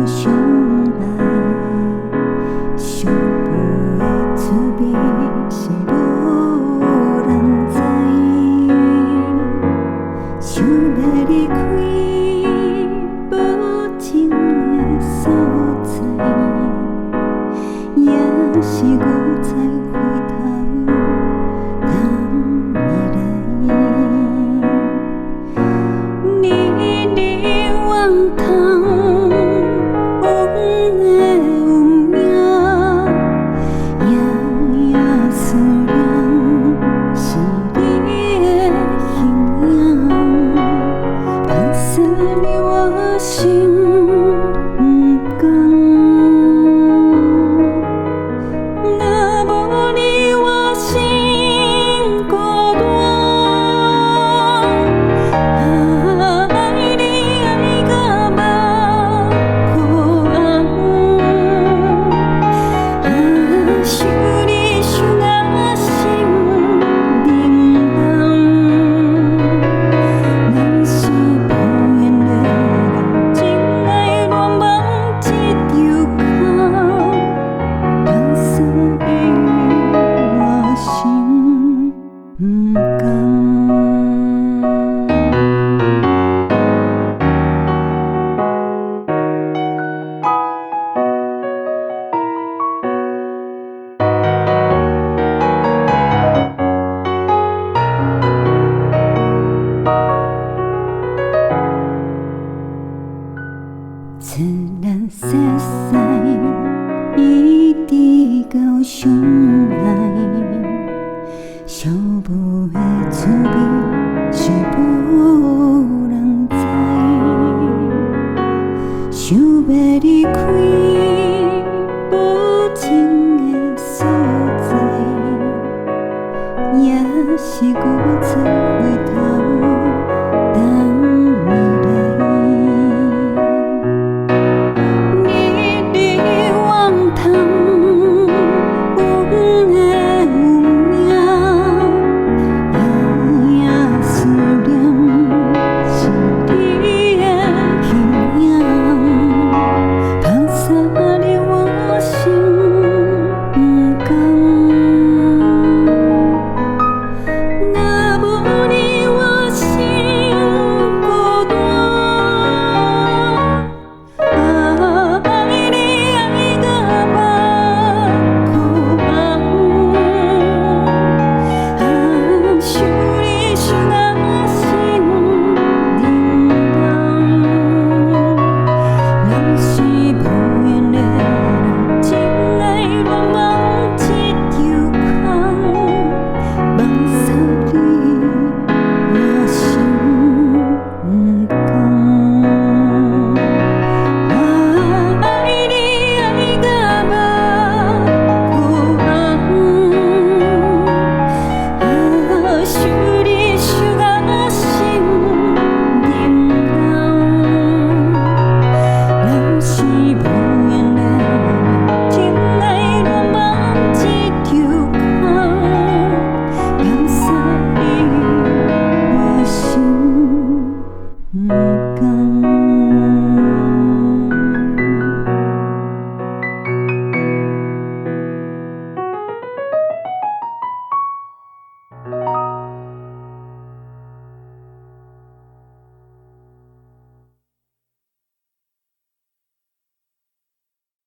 相爱，相扶的滋味是无人知。想要离开无情的所在，也是我在回头等你来。你往通往的运命，夜夜思念是你的形影，放肆你我心不甘。若无你我心孤单，爱你爱到无可想你想啊心凝重，咱是无缘的人，真爱乱梦一场空，放肆你我心不甘。自然世事，一直到相爱，相扶的滋味是无人知。想要离开。